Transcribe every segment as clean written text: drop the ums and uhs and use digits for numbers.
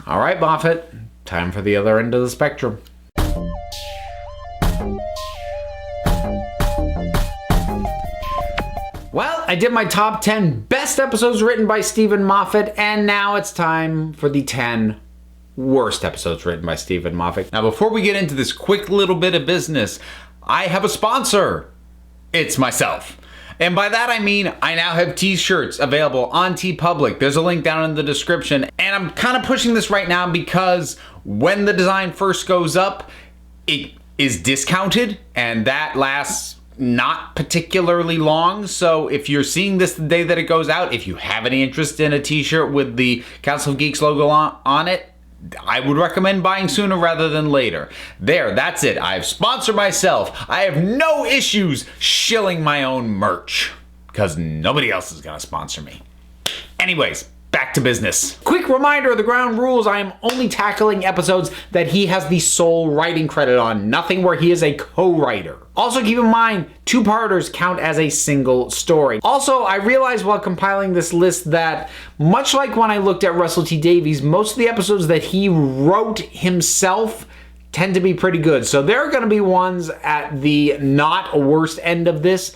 All right, Moffat, time for the other end of the spectrum. Well, I did my top 10 best episodes written by Stephen Moffat, and now it's time for the 10 worst episodes written by Stephen Moffat. Now, before we get into this quick little bit of business, I have a sponsor. It's myself. And by that I mean I now have t-shirts available on TeePublic. There's a link down in the description. And I'm kind of pushing this right now because when the design first goes up, it is discounted, and that lasts not particularly long. So if you're seeing this the day that it goes out, if you have any interest in a t-shirt with the Council of Geeks logo on it, I would recommend buying sooner rather than later. There, that's it. I've sponsored myself. I have no issues shilling my own merch because nobody else is going to sponsor me. Anyways, back to business. Quick reminder of the ground rules. I am only tackling episodes that he has the sole writing credit on, nothing where he is a co-writer. Also keep in mind, two-parters count as a single story. Also, I realized while compiling this list that, much like when I looked at Russell T Davies, most of the episodes that he wrote himself tend to be pretty good. So there are going to be ones at the not worst end of this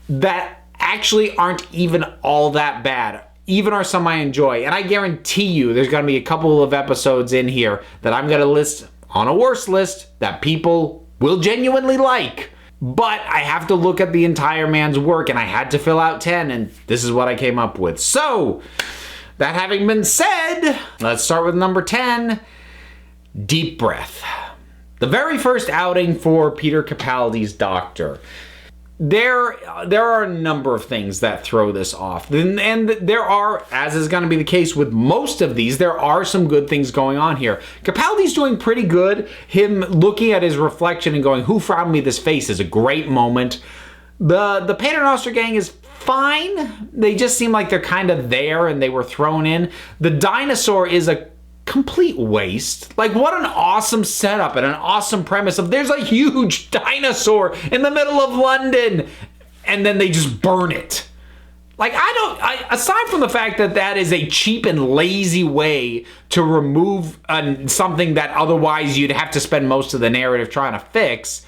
that actually aren't even all that bad. Even are some I enjoy. And I guarantee you there's going to be a couple of episodes in here that I'm going to list on a worst list that people will genuinely like. But I have to look at the entire man's work, and I had to fill out 10, and this is what I came up with. So, that having been said, let's start with number 10, Deep Breath. The very first outing for Peter Capaldi's Doctor. There are a number of things that throw this off. And there are, as is going to be the case with most of these, there are some good things going on here. Capaldi's doing pretty good. Him looking at his reflection and going, "Who frowned me this face?" is a great moment. The Paternoster gang is fine. They just seem like they're kind of there and they were thrown in. The dinosaur is a complete waste. Like, what an awesome setup and an awesome premise of there's a huge dinosaur in the middle of London and then they just burn it. Like, aside from the fact that that is a cheap and lazy way to remove something that otherwise you'd have to spend most of the narrative trying to fix,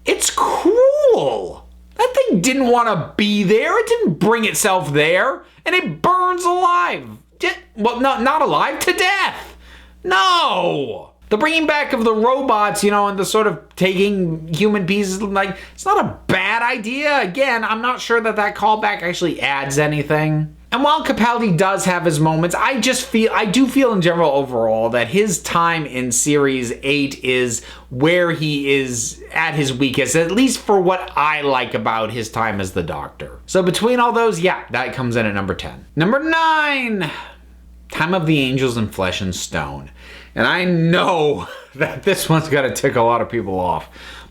it's cruel. That thing didn't want to be there. It didn't bring itself there, and it burns alive. Well, not alive, to death. No! The bringing back of the robots, and the sort of taking human pieces, like, it's not a bad idea. Again, I'm not sure that callback actually adds anything. And while Capaldi does have his moments, I do feel in general overall that his time in Series 8 is where he is at his weakest, at least for what I like about his time as the Doctor. So between all those, yeah, that comes in at number 10. Number 9! Time of the Angels in Flesh and Stone. And I know that this one's going to tick a lot of people off.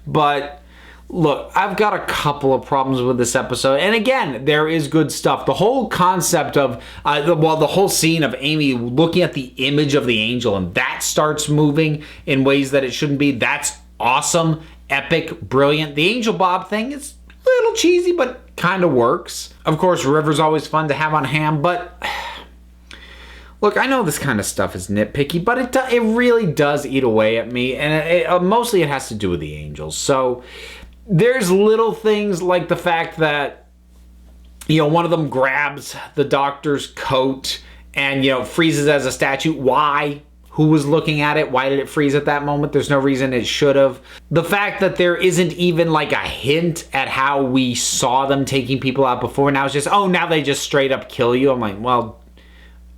But look, I've got a couple of problems with this episode. And again, there is good stuff. The whole concept of, the whole scene of Amy looking at the image of the angel and that starts moving in ways that it shouldn't be. That's awesome, epic, brilliant. The Angel Bob thing is a little cheesy, but kind of works. Of course, River's always fun to have on hand, but look, I know this kind of stuff is nitpicky, but it really does eat away at me, and mostly it has to do with the angels. So there's little things like the fact that, one of them grabs the Doctor's coat and, freezes as a statue. Why? Who was looking at it? Why did it freeze at that moment? There's no reason it should have. The fact that there isn't even like a hint at how we saw them taking people out before. Now it's just, now they just straight up kill you. I'm like, well,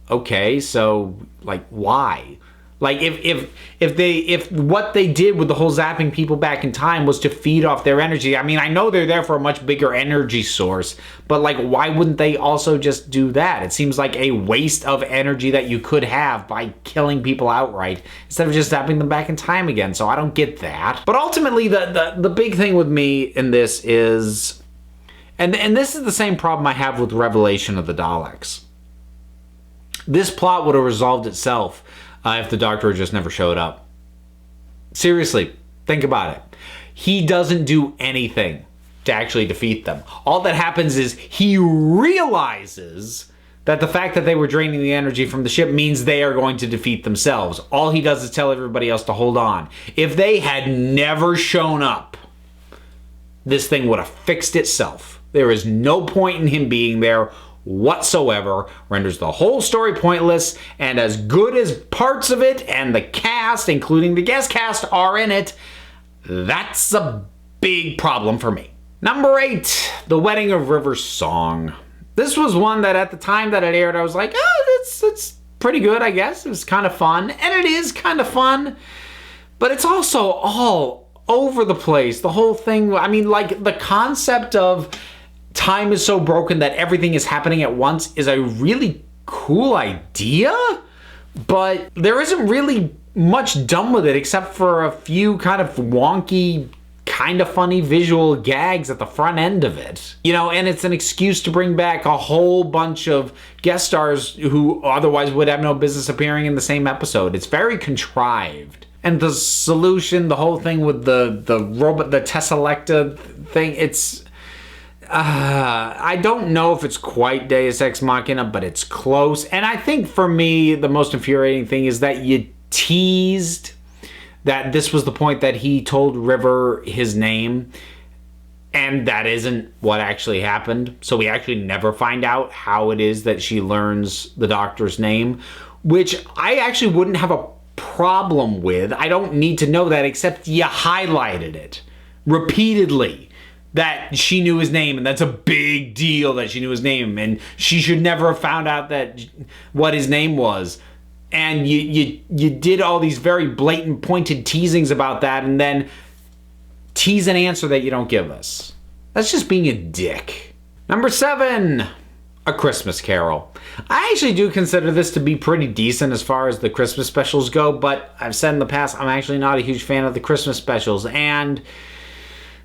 okay, so like why? Like if what they did with the whole zapping people back in time was to feed off their energy. I mean, I know they're there for a much bigger energy source, but like why wouldn't they also just do that? It seems like a waste of energy that you could have by killing people outright instead of just zapping them back in time again. So I don't get that. But ultimately the big thing with me in this is, and this is the same problem I have with Revelation of the Daleks. This plot would have resolved itself if the Doctor just never showed up. Seriously, think about it. He doesn't do anything to actually defeat them. All that happens is he realizes that the fact that they were draining the energy from the ship means they are going to defeat themselves. All he does is tell everybody else to hold on. If they had never shown up, this thing would have fixed itself. There is no point in him being there whatsoever. Renders the whole story pointless, and as good as parts of it and the cast, including the guest cast, are in it, that's a big problem for me. Number 8, The Wedding of River's Song. This was one that at the time that it aired, I was like, oh, it's pretty good, I guess. It was kind of fun, and it is kind of fun, but it's also all over the place. The whole thing, I mean, like, the concept of time is so broken that everything is happening at once is a really cool idea, but there isn't really much done with it except for a few kind of wonky, kind of funny visual gags at the front end of it. You know, and it's an excuse to bring back a whole bunch of guest stars who otherwise would have no business appearing in the same episode. It's very contrived. And the solution, the whole thing with the robot, the Tesselecta thing, it's... I don't know if it's quite Deus Ex Machina, but it's close. And I think for me, the most infuriating thing is that you teased that this was the point that he told River his name, and that isn't what actually happened. So we actually never find out how it is that she learns the doctor's name, which I actually wouldn't have a problem with. I don't need to know that, except you highlighted it repeatedly that she knew his name, and that's a big deal that she knew his name, and she should never have found out that what his name was. And you did all these very blatant, pointed teasings about that, and then tease an answer that you don't give us. That's just being a dick. Number 7, A Christmas Carol. I actually do consider this to be pretty decent as far as the Christmas specials go, but I've said in the past, I'm actually not a huge fan of the Christmas specials, and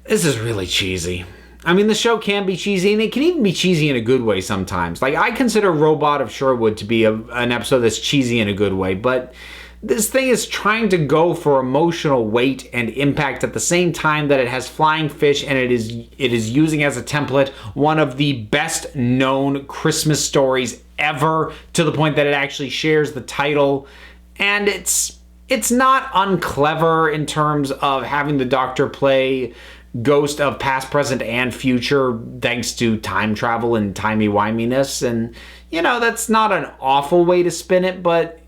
this is really cheesy. I mean, the show can be cheesy, and it can even be cheesy in a good way sometimes. Like, I consider Robot of Sherwood to be an episode that's cheesy in a good way, but this thing is trying to go for emotional weight and impact at the same time that it has flying fish, and it is using as a template one of the best known Christmas stories ever, to the point that it actually shares the title. And it's not unclever in terms of having the Doctor play ghost of past, present, and future thanks to time travel and timey-wiminess. And, you know, that's not an awful way to spin it, but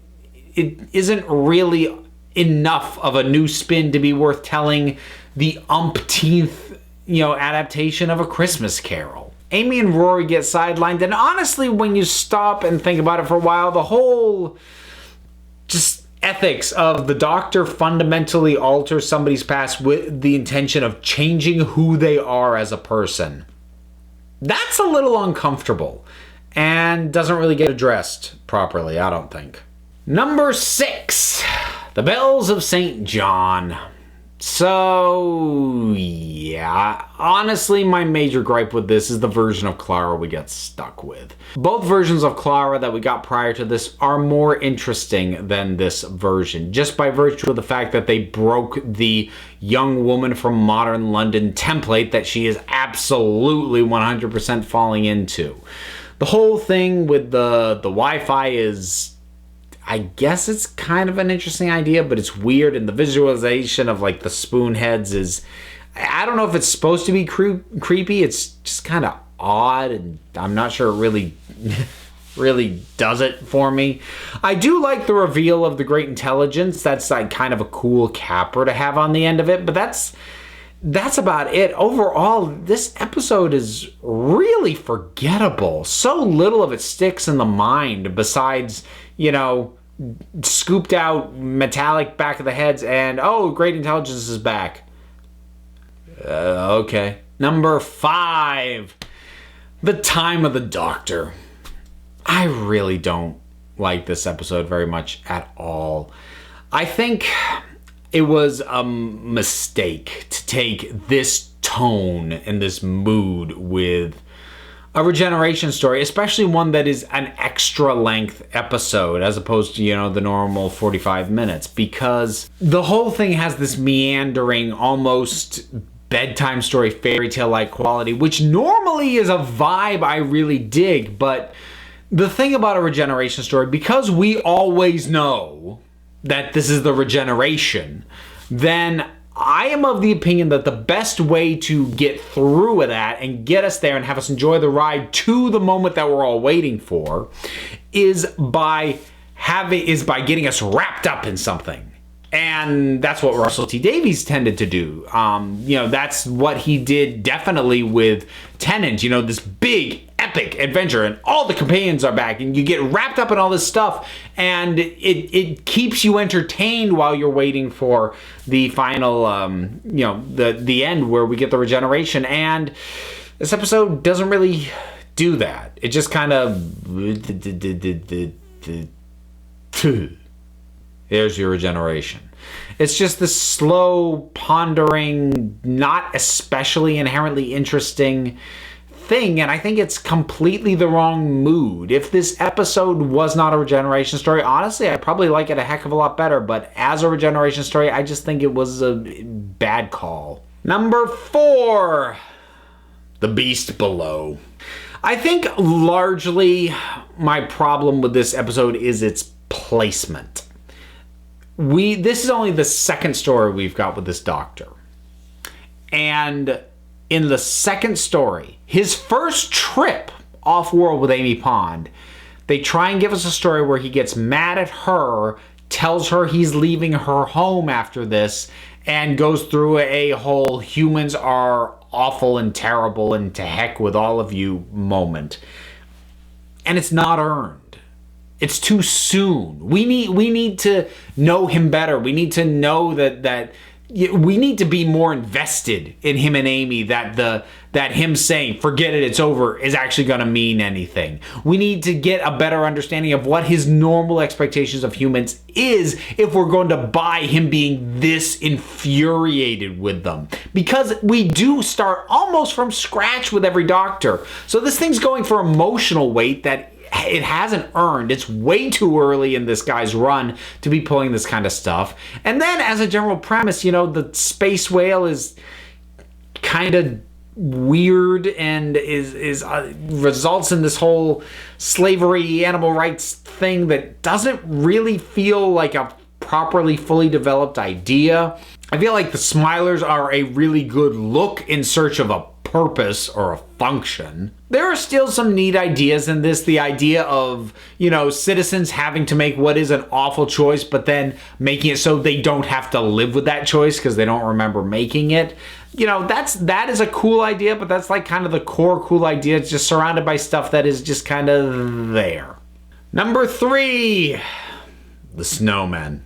it isn't really enough of a new spin to be worth telling the umpteenth, adaptation of A Christmas Carol. Amy and Rory get sidelined, and honestly, when you stop and think about it for a while, the whole just ethics of the Doctor fundamentally alters somebody's past with the intention of changing who they are as a person. That's a little uncomfortable and doesn't really get addressed properly, I don't think. Number 6, The Bells of St. John. So, yeah, honestly, my major gripe with this is the version of Clara we got stuck with. Both versions of Clara that we got prior to this are more interesting than this version, just by virtue of the fact that they broke the young woman from modern London template that she is absolutely 100% falling into. The whole thing with the Wi-Fi is, I guess it's kind of an interesting idea, but it's weird, and the visualization of like the spoon heads is, I don't know if it's supposed to be creepy. It's just kind of odd, and I'm not sure it really does it for me. I do like the reveal of the Great Intelligence. That's like kind of a cool capper to have on the end of it, but that's about it. Overall, this episode is really forgettable. So little of it sticks in the mind besides, scooped out metallic back of the heads and, oh, Great Intelligence is back. Okay. Number 5, The Time of the Doctor. I really don't like this episode very much at all. I think it was a mistake to take this tone and this mood with a regeneration story, especially one that is an extra length episode as opposed to, the normal 45 minutes, because the whole thing has this meandering, almost bedtime story, fairy tale like quality, which normally is a vibe I really dig, but The thing about a regeneration story, because we always know that this is the regeneration, then I am of the opinion that the best way to get through with that and get us there and have us enjoy the ride to the moment that we're all waiting for is by getting us wrapped up in something. And that's what Russell T Davies tended to do. That's what he did definitely with Tennant, this big epic adventure, and all the companions are back, and you get wrapped up in all this stuff, and it keeps you entertained while you're waiting for the final, the end where we get the regeneration. And this episode doesn't really do that. It just kind of... There's your regeneration. It's just this slow, pondering, not especially inherently interesting thing, and I think it's completely the wrong mood. If this episode was not a regeneration story, honestly, I'd probably like it a heck of a lot better, but as a regeneration story, I just think it was a bad call. Number 4, The Beast Below. I think largely my problem with this episode is its placement. This is only the second story we've got with this doctor. And in the second story, his first trip off-world with Amy Pond, they try and give us a story where he gets mad at her, tells her he's leaving her home after this, and goes through a whole humans are awful and terrible and to heck with all of you moment. And it's not earned. It's too soon. We need to know him better. We need to know that we need to be more invested in him and Amy, that him saying, forget it, it's over, is actually going to mean anything. We need to get a better understanding of what his normal expectations of humans is if we're going to buy him being this infuriated with them. Because we do start almost from scratch with every doctor. So this thing's going for emotional weight that it hasn't earned. It's way too early in this guy's run to be pulling this kind of stuff. And then as a general premise, the space whale is kind of weird and is results in this whole slavery animal rights thing that doesn't really feel like a properly fully developed idea. I feel like the Smilers are a really good look in search of a purpose or a function. There are still some neat ideas in this. The idea of, citizens having to make what is an awful choice, but then making it so they don't have to live with that choice because they don't remember making it. That is a cool idea, but that's like kind of the core cool idea. It's just surrounded by stuff that is just kind of there. Number 3, the Snowmen.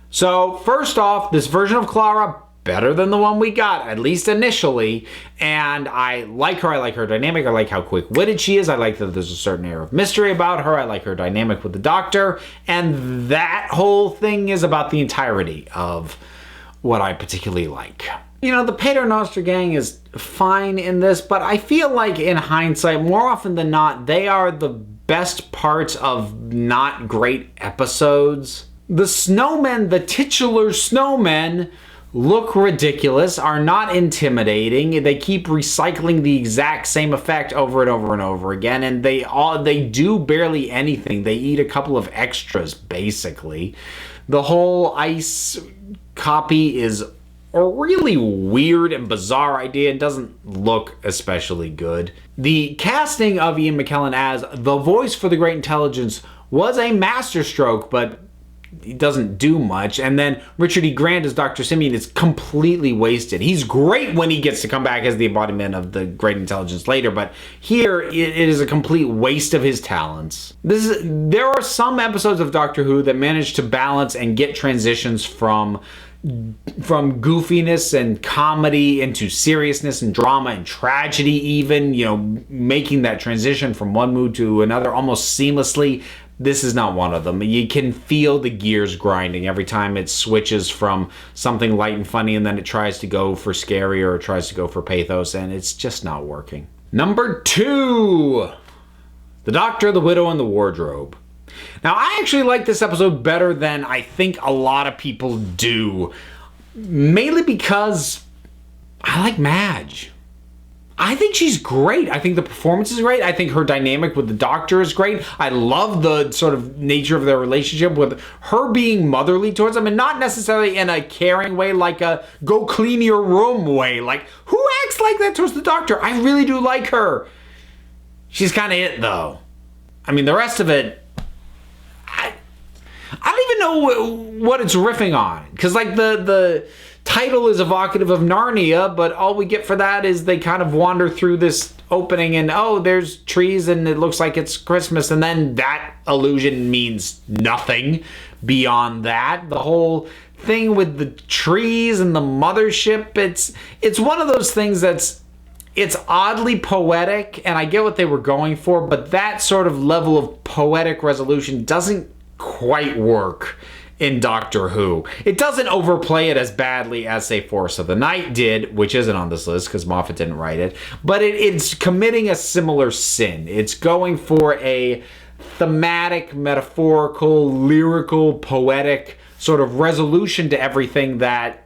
So first off, this version of Clara, better than the one we got, at least initially. And I like her. I like her dynamic. I like how quick-witted she is. I like that there's a certain air of mystery about her. I like her dynamic with the doctor. And that whole thing is about the entirety of what I particularly like. The Pater Noster gang is fine in this, but I feel like in hindsight, more often than not, they are the best parts of not great episodes. The Snowmen, the titular Snowmen, look ridiculous, are not intimidating. They keep recycling the exact same effect over and over and over again, and they do barely anything. They eat a couple of extras, basically. The whole ice copy is a really weird and bizarre idea. It doesn't look especially good. The casting of Ian McKellen as the voice for the Great Intelligence was a masterstroke, but he doesn't do much. And then Richard E. Grant as Dr. Simeon is completely wasted. He's great when he gets to come back as the embodiment of the Great Intelligence later, but here it is a complete waste of his talents. There are some episodes of Doctor Who that manage to balance and get transitions from goofiness and comedy into seriousness and drama and tragedy even, making that transition from one mood to another almost seamlessly. This is not one of them. You can feel the gears grinding every time it switches from something light and funny and then it tries to go for scary or it tries to go for pathos, and it's just not working. Number 2, The Doctor, the Widow, and the Wardrobe. Now, I actually like this episode better than I think a lot of people do. Mainly because I like Madge. I think she's great. I think the performance is great. I think her dynamic with the doctor is great. I love the sort of nature of their relationship with her being motherly towards him, and not necessarily in a caring way, like a go clean your room way. Like, who acts like that towards the doctor? I really do like her. She's kind of it, though. I mean, the rest of it, I don't even know what it's riffing on. Because, like, the title is evocative of Narnia, but all we get for that is they kind of wander through this opening and, oh, there's trees and it looks like it's Christmas, and then that illusion means nothing beyond that. The whole thing with the trees and the mothership, it's one of those things it's oddly poetic, and I get what they were going for, but that sort of level of poetic resolution doesn't quite work in Doctor Who. It doesn't overplay it as badly as, say, Force of the Night did, which isn't on this list because Moffat didn't write it, but it's committing a similar sin. It's going for a thematic, metaphorical, lyrical, poetic sort of resolution to everything that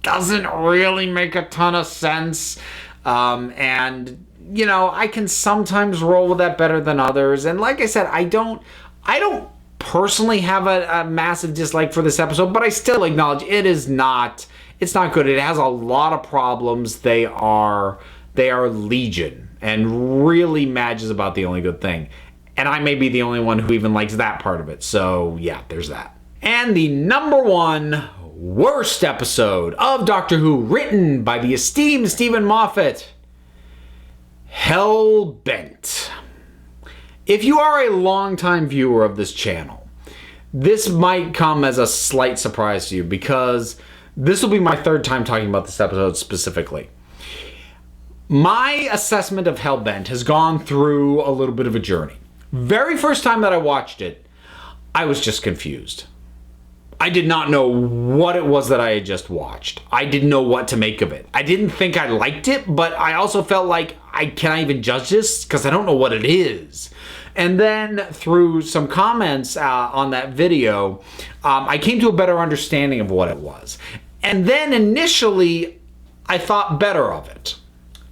doesn't really make a ton of sense. And, you know, I can sometimes roll with that better than others. And like I said, I don't personally have a massive dislike for this episode, but I still acknowledge it's not good. It has a lot of problems. They are legion, and really Madge is about the only good thing. And I may be the only one who even likes that part of it. So yeah, there's that. And the number one worst episode of Doctor Who, written by the esteemed Stephen Moffat, Hellbent. If you are a longtime viewer of this channel, this might come as a slight surprise to you, because this will be my third time talking about this episode specifically. My assessment of Hellbent has gone through a little bit of a journey. Very first time that I watched it, I was just confused. I did not know what it was that I had just watched. I didn't know what to make of it. I didn't think I liked it, but I also felt like, can I even judge this? Because I don't know what it is. And then through some comments on that video, I came to a better understanding of what it was. And then initially, I thought better of it.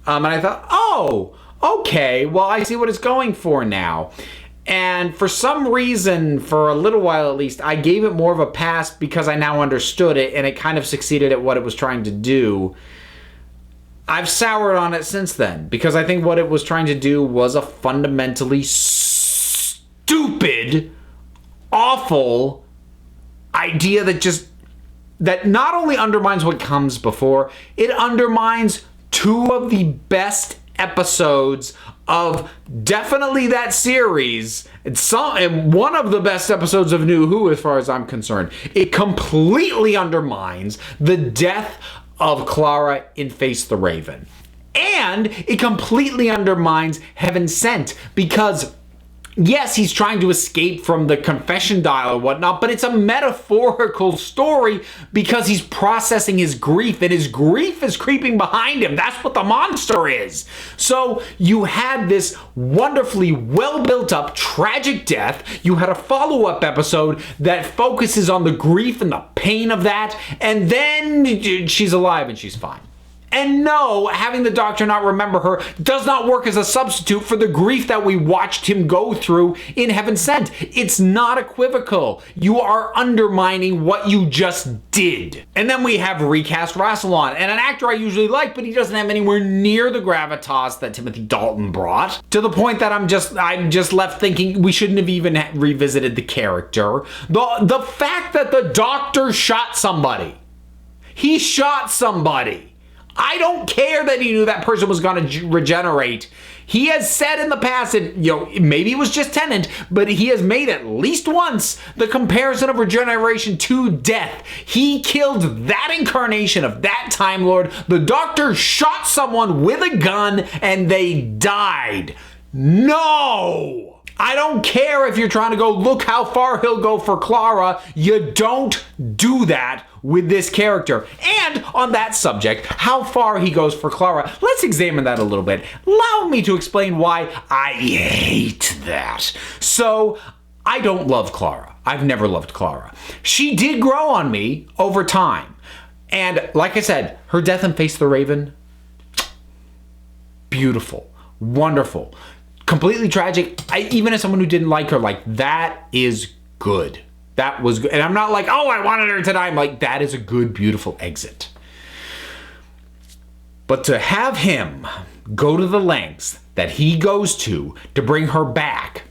And I thought, oh, okay, well, I see what it's going for now. And for some reason, for a little while at least, I gave it more of a pass because I now understood it, and it kind of succeeded at what it was trying to do. I've soured on it since then, because I think what it was trying to do was a fundamentally stupid, awful idea that not only undermines what comes before, it undermines two of the best episodes of definitely that series, and one of the best episodes of New Who as far as I'm concerned. It completely undermines the death of Clara in Face the Raven. And it completely undermines Heaven Sent, because yes, he's trying to escape from the confession dial or whatnot, but it's a metaphorical story because he's processing his grief, and his grief is creeping behind him. That's what the monster is. So you had this wonderfully well built up tragic death. You had a follow-up episode that focuses on the grief and the pain of that, and then she's alive and she's fine. And no, having the Doctor not remember her does not work as a substitute for the grief that we watched him go through in Heaven Sent. It's not equivocal. You are undermining what you just did. And then we have Recast Rassilon, and an actor I usually like, but he doesn't have anywhere near the gravitas that Timothy Dalton brought, to the point that I'm just left thinking we shouldn't have even revisited the character. The fact that the Doctor shot somebody. He shot somebody. I don't care that he knew that person was going to regenerate. He has said in the past, and maybe it was just Tennant, but he has made at least once the comparison of regeneration to death. He killed that incarnation of that Time Lord. The Doctor shot someone with a gun and they died. No! I don't care if you're trying to go, look how far he'll go for Clara. You don't do that with this character. And on that subject, how far he goes for Clara, let's examine that a little bit. Allow me to explain why I hate that. So, I don't love Clara. I've never loved Clara. She did grow on me over time. And like I said, her death in Face the Raven, beautiful, wonderful, completely tragic. Even as someone who didn't like her, like, that is good. That was good. And I'm not like, oh, I wanted her to die. I'm like, that is a good, beautiful exit. But to have him go to the lengths that he goes to bring her back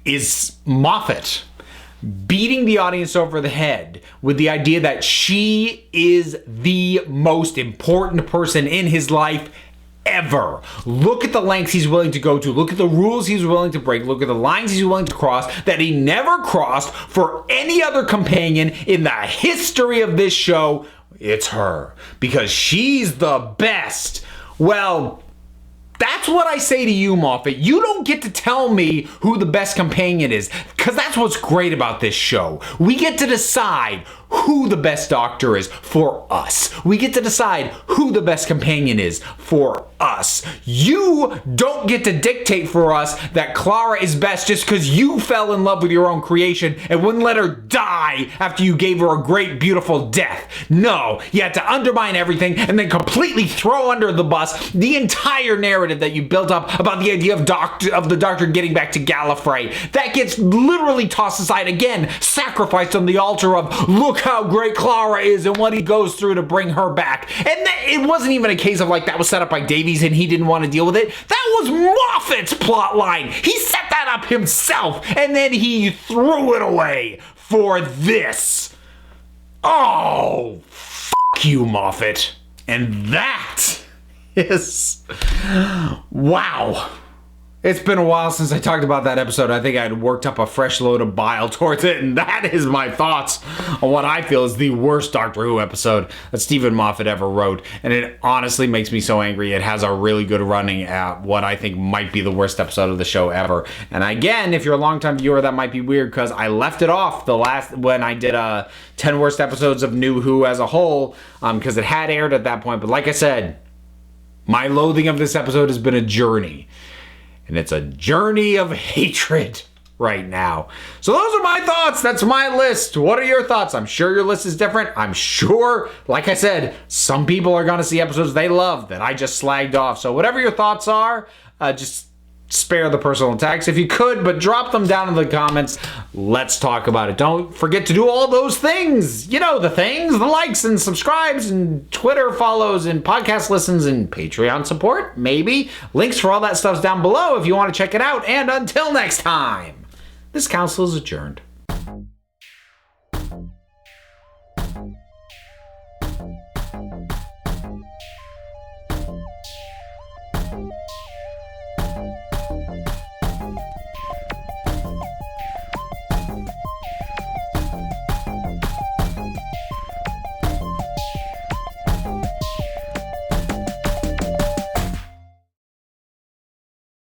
is Moffat beating the audience over the head with the idea that she is the most important person in his life ever. Look at the lengths he's willing to go to. Look at the rules he's willing to break. Look at the lines he's willing to cross that he never crossed for any other companion in the history of this show. It's her, because she's the best. Well, that's what I say to you, Moffat. You don't get to tell me who the best companion is, because that's what's great about this show. We get to decide who the best doctor is for us. We get to decide who the best companion is for us. You don't get to dictate for us that Clara is best just because you fell in love with your own creation and wouldn't let her die after you gave her a great, beautiful death. No, you had to undermine everything and then completely throw under the bus the entire narrative that you built up about the idea of the doctor getting back to Gallifrey. That gets literally tossed aside again, sacrificed on the altar of, look how great Clara is and what he goes through to bring her back. And it wasn't even a case of like that was set up by Davies and he didn't want to deal with it. That was Moffat's plot line. He set that up himself and then he threw it away for this. Oh, fuck you, Moffat. And that is... wow. It's been a while since I talked about that episode. I think I'd worked up a fresh load of bile towards it, and that is my thoughts on what I feel is the worst Doctor Who episode that Stephen Moffat ever wrote. And it honestly makes me so angry. It has a really good running at what I think might be the worst episode of the show ever. And again, if you're a longtime viewer, that might be weird because I left it off when I did 10 worst episodes of New Who as a whole, because it had aired at that point. But like I said, my loathing of this episode has been a journey. And it's a journey of hatred right now. So those are my thoughts. That's my list. What are your thoughts? I'm sure your list is different. I'm sure, like I said, some people are going to see episodes they love that I just slagged off. So whatever your thoughts are, just spare the personal attacks if you could, but drop them down in the comments. Let's talk about it. Don't forget to do all those things. You know, the things, the likes and subscribes and Twitter follows and podcast listens and Patreon support, maybe. Links for all that stuff's down below if you want to check it out. And until next time, this council is adjourned.